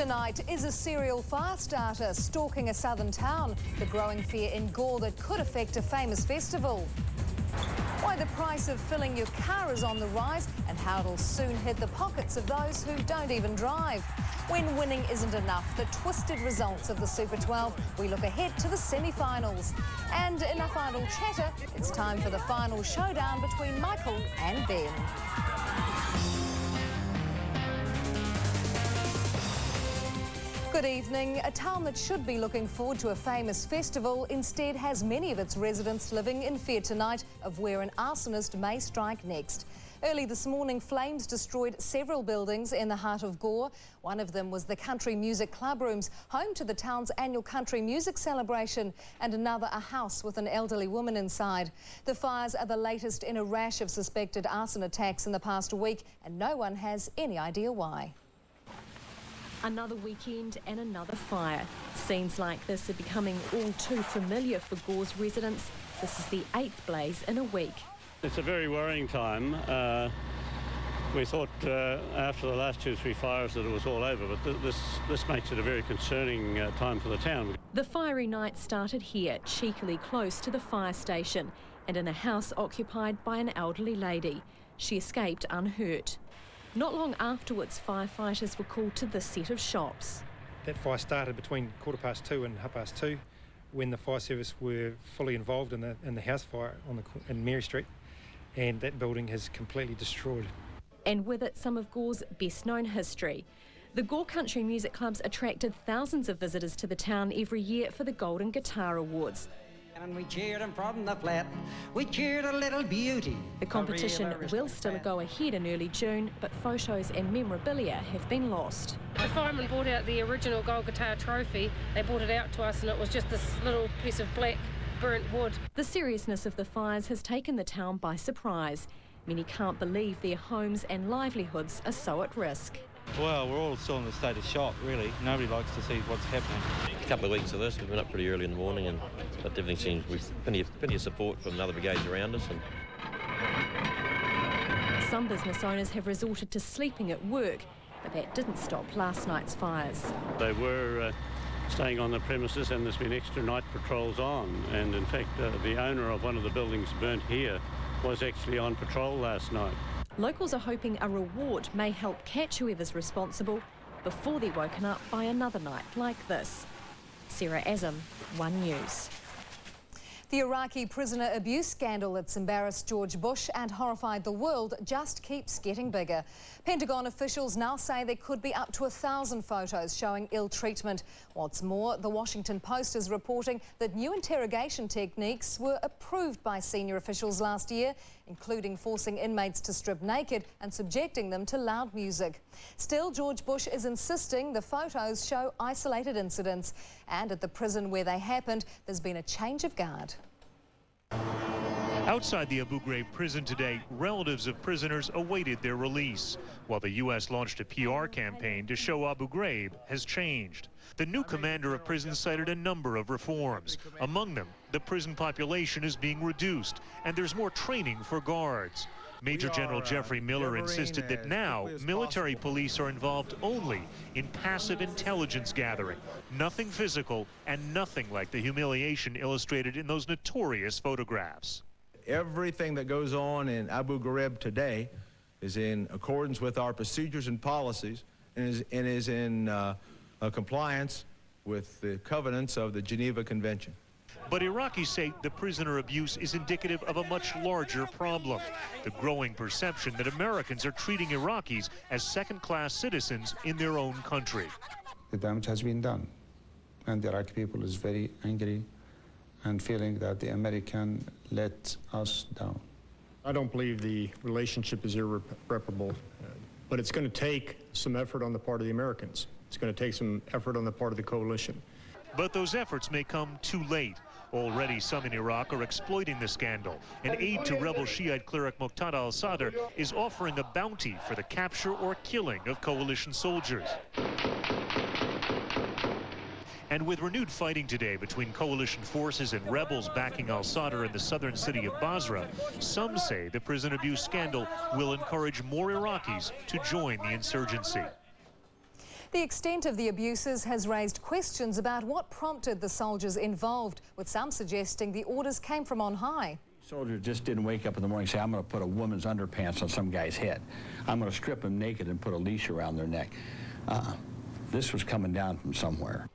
Tonight, is a serial fire starter stalking a southern town? The growing fear in Gore that could affect a famous festival. Why the price of filling your car is on the rise and how it'll soon hit the pockets of those who don't even drive. When winning isn't enough, the twisted results of the Super 12, we look ahead to the semi-finals. And in our final chatter, it's time for the final showdown between Michael and Ben. Good evening. A town that should be looking forward to a famous festival instead has many of its residents living in fear tonight of where an arsonist may strike next. Early this morning, flames destroyed several buildings in the heart of Gore. One of them was the Country Music Club Rooms, home to the town's annual country music celebration, and another a house with an elderly woman inside. The fires are the latest in a rash of suspected arson attacks in the past week, and no one has any idea why. Another weekend and another fire. Scenes like this are becoming all too familiar for Gore's residents. This is the 8th blaze in a week. It's a very worrying time. We thought after the last 2 or 3 fires that it was all over, but this makes it a very concerning time for the town. The fiery night started here, cheekily close to the fire station, and in a house occupied by an elderly lady. She escaped unhurt. Not long afterwards, firefighters were called to this set of shops. That fire started between 2:15 and 2:30 when the fire service were fully involved in the house fire in Mary Street, and that building is completely destroyed. And with it, some of Gore's best-known history. The Gore Country Music Clubs attracted thousands of visitors to the town every year for the Golden Guitar Awards. And we cheered him from the flat, we cheered a little beauty. The competition will still go ahead in early June, but photos and memorabilia have been lost. The firemen brought out the original Gold Guitar trophy. They brought it out to us and it was just this little piece of black burnt wood. The seriousness of the fires has taken the town by surprise. Many can't believe their homes and livelihoods are so at risk. Well, we're all still in a state of shock, really. Nobody likes to see what's happening. A couple of weeks of this, we've been up pretty early in the morning, but everything seems we've plenty of support from the other brigades around us. Some business owners have resorted to sleeping at work, but that didn't stop last night's fires. They were staying on the premises, and there's been extra night patrols on. And in fact, the owner of one of the buildings burnt here was actually on patrol last night. Locals are hoping a reward may help catch whoever's responsible before they're woken up by another night like this. Sarah Azam, One News. The Iraqi prisoner abuse scandal that's embarrassed George Bush and horrified the world just keeps getting bigger. Pentagon officials now say there could be up to 1,000 photos showing ill treatment. What's more, the Washington Post is reporting that new interrogation techniques were approved by senior officials last year, including forcing inmates to strip naked and subjecting them to loud music. Still, George Bush is insisting the photos show isolated incidents, and at the prison where they happened, there's been a change of guard. Outside the Abu Ghraib prison today, relatives of prisoners awaited their release, while the U.S. launched a PR campaign to show Abu Ghraib has changed. The new commander of prisons cited a number of reforms. Among them, the prison population is being reduced, and there's more training for guards. Major General Jeffrey Miller insisted that now military police are involved only in passive intelligence gathering, nothing physical and nothing like the humiliation illustrated in those notorious photographs. Everything that goes on in Abu Ghraib today is in accordance with our procedures and policies and is in compliance with the covenants of the Geneva Convention. But Iraqis say the prisoner abuse is indicative of a much larger problem, the growing perception that Americans are treating Iraqis as second-class citizens in their own country. The damage has been done, and the Iraqi people is very angry and feeling that the American let us down. I don't believe the relationship is irreparable, but it's going to take some effort on the part of the Americans. It's going to take some effort on the part of the coalition. But those efforts may come too late. Already some in Iraq are exploiting the scandal. An aide to rebel Shiite cleric Muqtada al-Sadr is offering a bounty for the capture or killing of coalition soldiers. And with renewed fighting today between coalition forces and rebels backing al-Sadr in the southern city of Basra, some say the prison abuse scandal will encourage more Iraqis to join the insurgency. The extent of the abuses has raised questions about what prompted the soldiers involved, with some suggesting the orders came from on high. Soldiers just didn't wake up in the morning and say, I'm going to put a woman's underpants on some guy's head. I'm going to strip them naked and put a leash around their neck. This was coming down from somewhere.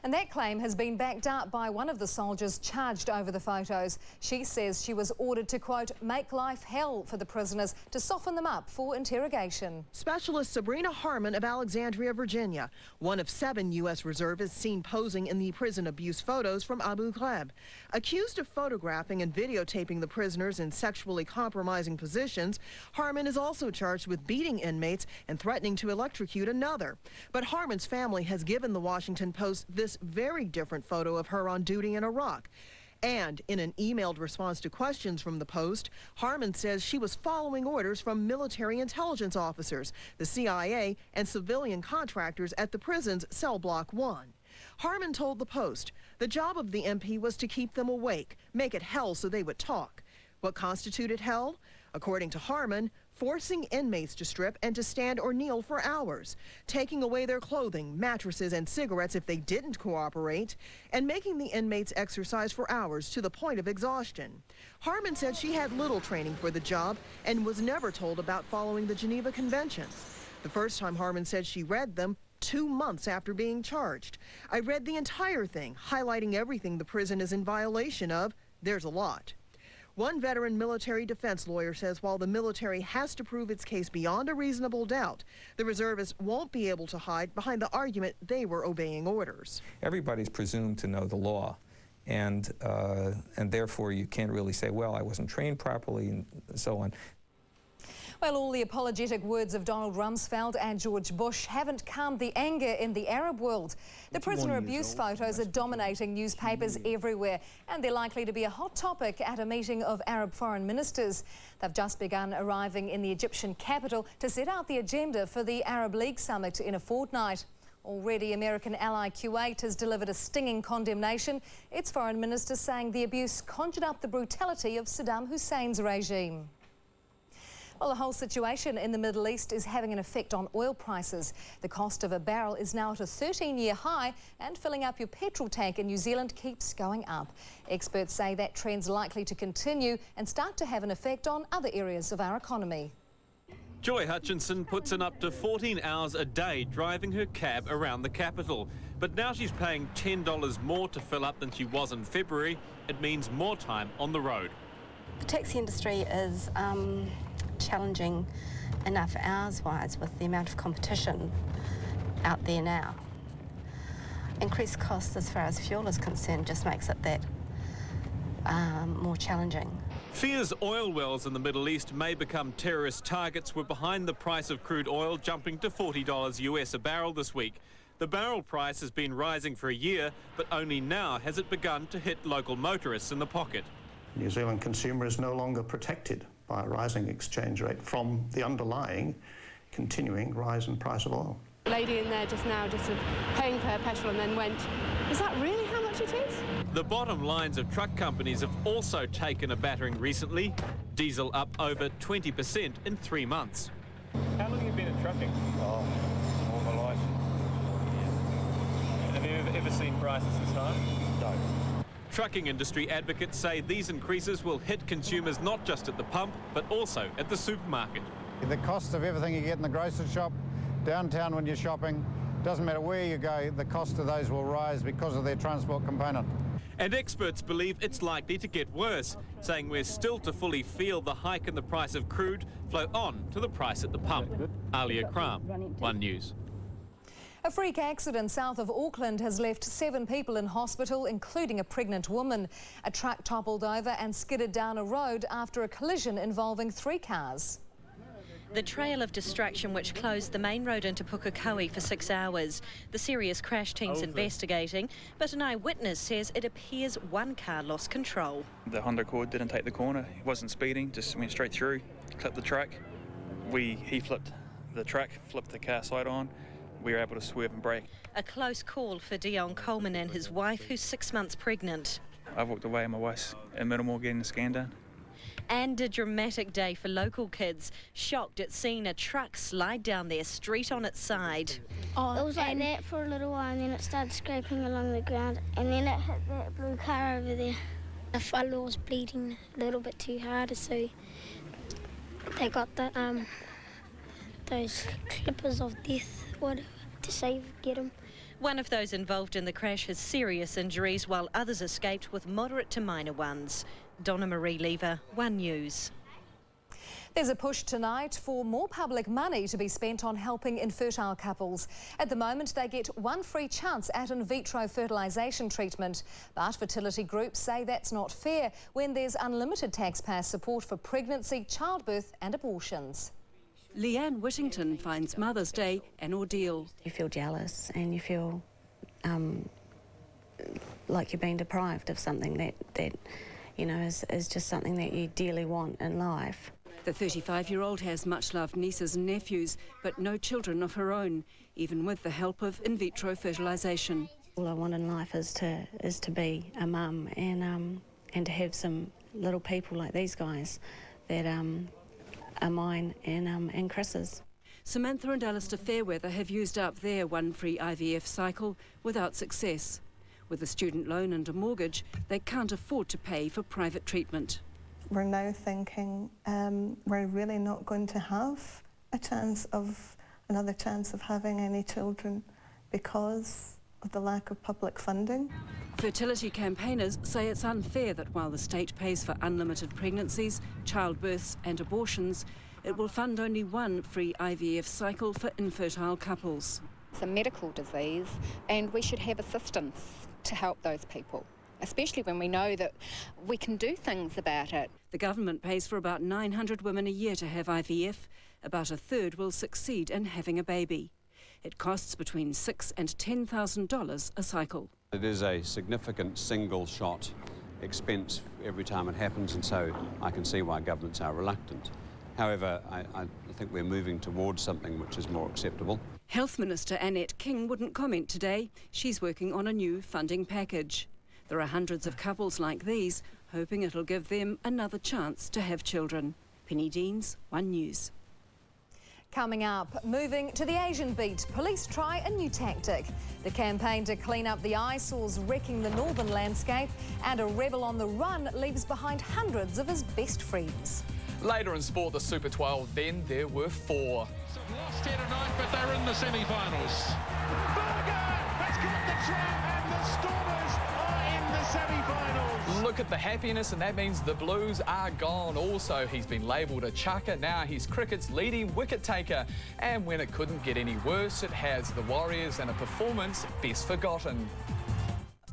And that claim has been backed up by one of the soldiers charged over the photos. She says she was ordered to, quote, make life hell for the prisoners to soften them up for interrogation. Specialist Sabrina Harmon of Alexandria, Virginia, one of 7 U.S. reservists seen posing in the prison abuse photos from Abu Ghraib. Accused of photographing and videotaping the prisoners in sexually compromising positions, Harmon is also charged with beating inmates and threatening to electrocute another. But Harmon's family has given the Washington Post this very different photo of her on duty in Iraq. And in an emailed response to questions from the Post, Harmon says she was following orders from military intelligence officers, the CIA, and civilian contractors at the prison's Cell Block 1. Harmon told the Post the job of the MP was to keep them awake, make it hell so they would talk. What constituted hell? According to Harmon, forcing inmates to strip and to stand or kneel for hours, taking away their clothing, mattresses, and cigarettes if they didn't cooperate, and making the inmates exercise for hours to the point of exhaustion. Harmon said she had little training for the job and was never told about following the Geneva Conventions. The first time Harmon said she read them, 2 months after being charged. I read the entire thing, highlighting everything the prison is in violation of. There's a lot. One veteran military defense lawyer says while the military has to prove its case beyond a reasonable doubt, the reservists won't be able to hide behind the argument they were obeying orders. Everybody's presumed to know the law, and therefore you can't really say, well, I wasn't trained properly and so on. Well, all the apologetic words of Donald Rumsfeld and George Bush haven't calmed the anger in the Arab world. The prisoner abuse photos are dominating newspapers everywhere, and they're likely to be a hot topic at a meeting of Arab foreign ministers. They've just begun arriving in the Egyptian capital to set out the agenda for the Arab League summit in a fortnight. Already, American ally Kuwait has delivered a stinging condemnation. Its foreign minister saying the abuse conjured up the brutality of Saddam Hussein's regime. Well, the whole situation in the Middle East is having an effect on oil prices. The cost of a barrel is now at a 13-year high, and filling up your petrol tank in New Zealand keeps going up. Experts say that trend's likely to continue and start to have an effect on other areas of our economy. Joy Hutchinson puts in up to 14 hours a day driving her cab around the capital. But now she's paying $10 more to fill up than she was in February. It means more time on the road. The taxi industry is challenging enough hours-wise with the amount of competition out there now. Increased costs as far as fuel is concerned just makes it that more challenging. Fears oil wells in the Middle East may become terrorist targets were behind the price of crude oil jumping to $40 US a barrel this week. The barrel price has been rising for a year, but only now has it begun to hit local motorists in the pocket. New Zealand consumer is no longer protected by a rising exchange rate from the underlying continuing rise in price of oil. A lady in there just now paying for her petrol and then went, is that really how much it is? The bottom lines of truck companies have also taken a battering recently. Diesel up over 20% in 3 months. How long have you been in trucking? Oh, all my life. Have you ever seen prices this high? No. Trucking industry advocates say these increases will hit consumers not just at the pump, but also at the supermarket. The cost of everything you get in the grocery shop, downtown when you're shopping, doesn't matter where you go, the cost of those will rise because of their transport component. And experts believe it's likely to get worse, saying we're still to fully feel the hike in the price of crude flow on to the price at the pump. Alia Cram, One News. A freak accident south of Auckland has left 7 people in hospital, including a pregnant woman. A truck toppled over and skidded down a road after a collision involving 3 cars. The trail of destruction which closed the main road into Pukekohe for 6 hours. The serious crash team's investigating, but an eyewitness says it appears 1 car lost control. The Honda Accord didn't take the corner, he wasn't speeding, just went straight through, clipped the truck. He flipped the truck, flipped the car side on. We were able to swerve and brake. A close call for Dion Coleman and his wife, who's 6 months pregnant. I walked away and my wife's in Middlemore getting the scan done. And a dramatic day for local kids, shocked at seeing a truck slide down their street on its side. Oh, it was like that for a little while, and then it started scraping along the ground, and then it hit that blue car over there. The fellow was bleeding a little bit too hard, so they got the those clippers of death, whatever, to get him. One of those involved in the crash has serious injuries, while others escaped with moderate to minor ones. Donna Marie Lever, One News. There's a push tonight for more public money to be spent on helping infertile couples. At the moment, they get one free chance at in vitro fertilisation treatment. But fertility groups say that's not fair when there's unlimited taxpayer support for pregnancy, childbirth and abortions. Leanne Whittington finds Mother's Day an ordeal. You feel jealous and you feel like you're being deprived of something that you know, is just something that you dearly want in life. The 35-year-old has much-loved nieces and nephews, but no children of her own, even with the help of in vitro fertilisation. All I want in life is to be a mum and to have some little people like these guys that are mine and Chris's. Samantha and Alistair Fairweather have used up their one free IVF cycle without success. With a student loan and a mortgage, they can't afford to pay for private treatment. We're now thinking we're really not going to have another chance of having any children because of the lack of public funding. Fertility campaigners say it's unfair that while the state pays for unlimited pregnancies, childbirths and abortions, it will fund only one free IVF cycle for infertile couples. It's a medical disease and we should have assistance to help those people, especially when we know that we can do things about it. The government pays for about 900 women a year to have IVF. About a third will succeed in having a baby. It costs between $6,000 and $10,000 a cycle. It is a significant single-shot expense every time it happens, and so I can see why governments are reluctant. However, I think we're moving towards something which is more acceptable. Health Minister Annette King wouldn't comment today. She's working on a new funding package. There are hundreds of couples like these, hoping it'll give them another chance to have children. Penny Deans, One News. Coming up, moving to the Asian beat, police try a new tactic. The campaign to clean up the eyesores wrecking the northern landscape, and a rebel on the run leaves behind hundreds of his best friends. Later in sport, the Super 12, then there were four. Lost here tonight, but they're in the semi-finals. Berger has got the trap and the Stormers are in the semi-finals. Look at the happiness, and that means the Blues are gone. Also, he's been labelled a chucker. Now he's cricket's leading wicket taker. And when it couldn't get any worse, it has the Warriors and a performance best forgotten.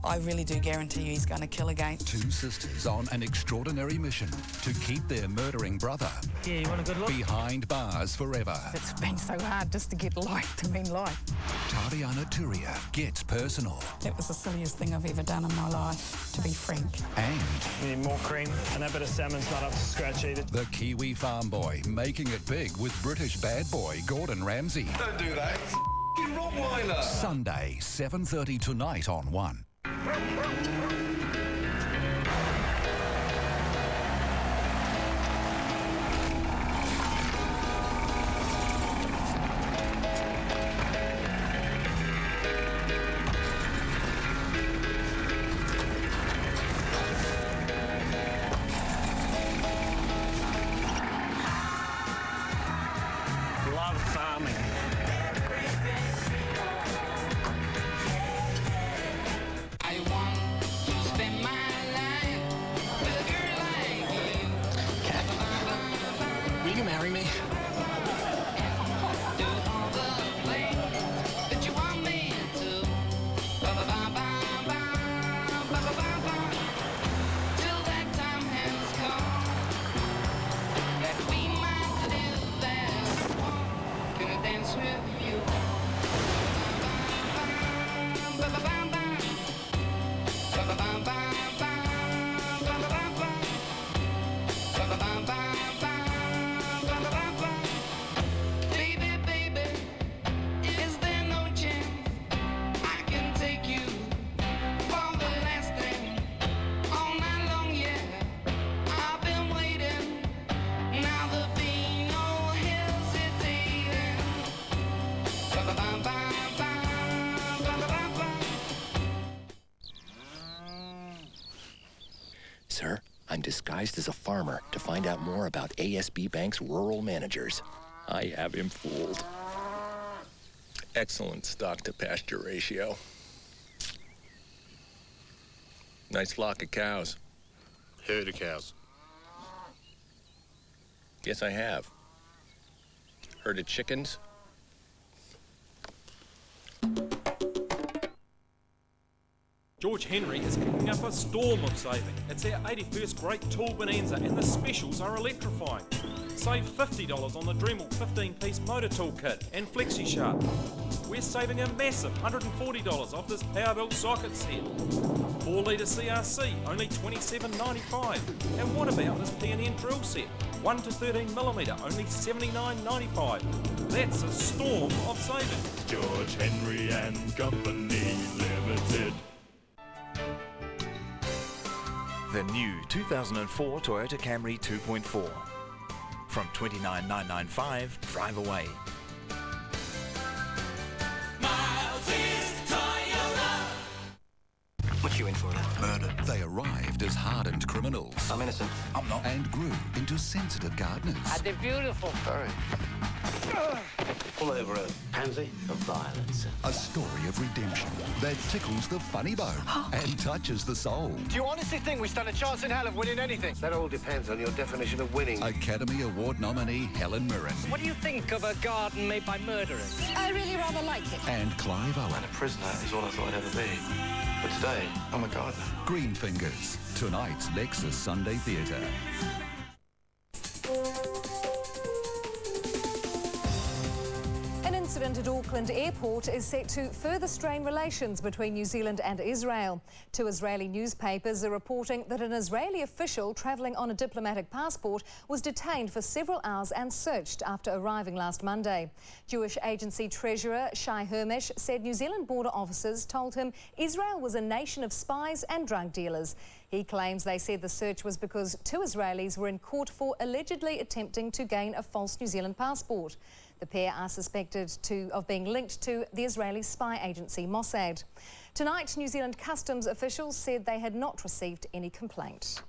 I really do guarantee you he's going to kill again. Two sisters on an extraordinary mission to keep their murdering brother Yeah, you want a good look? behind bars forever. It's been so hard just to get life to mean life. Tariana Turia gets personal. That was the silliest thing I've ever done in my life, to be frank. And we need more cream, and that bit of salmon's not up to scratch either. the Kiwi farm boy making it big with British bad boy Gordon Ramsay. Don't do that. It's Rottweiler. Sunday, 7:30 tonight on One. Love farming. I want I'm disguised as a farmer to find out more about ASB Bank's rural managers. I have him fooled. Excellent stock-to-pasture ratio. Nice flock of cows. Herd of cows. Yes, I have. Herd of chickens. George Henry is kicking up a storm of saving. It's our 81st Great Tool Bonanza and the specials are electrifying. Save $50 on the Dremel 15-piece motor tool kit and Flexi Sharp. We're saving a massive $140 off this Powerbuilt socket set. 4-litre CRC, only $27.95. And what about this P&N drill set? 1 to 13mm, only $79.95. That's a storm of savings. George Henry and Company Limited. The new 2004 Toyota Camry 2.4. From $29,995, drive away. What you in for then? Murder. They arrived as hardened criminals. I'm innocent. I'm not. And grew into sensitive gardeners. They're beautiful. Sorry. Pull over a pansy of violence. A story of redemption that tickles the funny bone and touches the soul. Do you honestly think we stand a chance in hell of winning anything? That all depends on your definition of winning. Academy Award nominee Helen Mirren. What do you think of a garden made by murderers? I really rather like it. And Clive Owen. And a prisoner is all I thought I'd ever be. But today, I'm a gardener. Greenfingers. Tonight's Lexus Sunday Theatre. An incident at Auckland Airport is set to further strain relations between New Zealand and Israel. 2 Israeli newspapers are reporting that an Israeli official travelling on a diplomatic passport was detained for several hours and searched after arriving last Monday. Jewish agency treasurer Shai Hermesh said New Zealand border officers told him Israel was a nation of spies and drug dealers. He claims they said the search was because 2 Israelis were in court for allegedly attempting to gain a false New Zealand passport. The pair are suspected of being linked to the Israeli spy agency Mossad. Tonight, New Zealand customs officials said they had not received any complaint.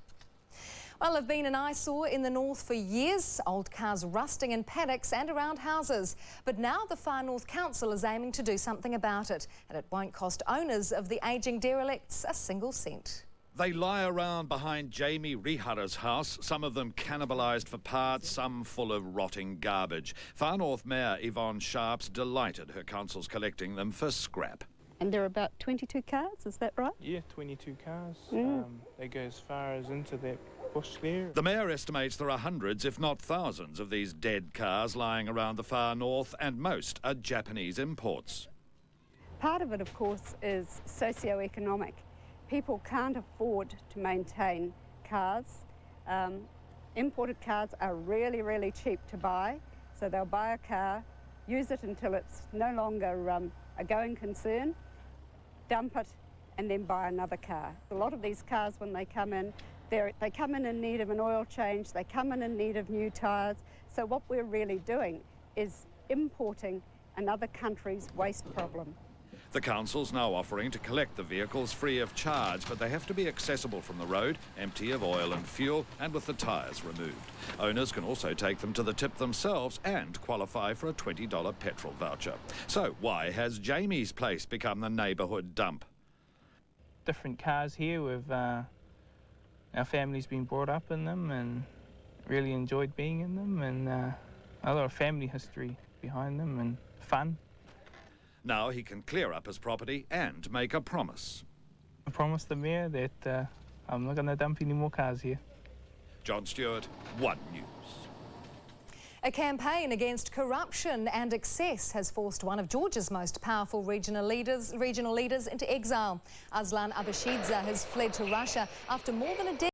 Well, they've been an eyesore in the north for years, old cars rusting in paddocks and around houses. But now the Far North Council is aiming to do something about it, and it won't cost owners of the ageing derelicts a single cent. They lie around behind Jamie Rihara's house, some of them cannibalised for parts, some full of rotting garbage. Far North Mayor Yvonne Sharp's delighted her council's collecting them for scrap. And there are about 22 cars, is that right? Yeah, 22 cars. They go as far as into that bush there. The mayor estimates there are hundreds, if not thousands, of these dead cars lying around the far north, and most are Japanese imports. Part of it, of course, is socio-economic. People can't afford to maintain cars. Imported cars are really, really cheap to buy, so they'll buy a car, use it until it's no longer a going concern, dump it, and then buy another car. A lot of these cars, when they come in, they come in need of an oil change, they come in need of new tyres. So what we're really doing is importing another country's waste problem. The council's now offering to collect the vehicles free of charge, but they have to be accessible from the road, empty of oil and fuel, and with the tyres removed. Owners can also take them to the tip themselves and qualify for a $20 petrol voucher. So why has Jamie's place become the neighbourhood dump? Different cars here. Our family's been brought up in them and really enjoyed being in them, and a lot of family history behind them and fun. Now he can clear up his property and make a promise. I promised the mayor that I'm not going to dump any more cars here. John Stewart, One News. A campaign against corruption and excess has forced one of Georgia's most powerful regional leaders into exile. Aslan Abashidze has fled to Russia after more than a decade.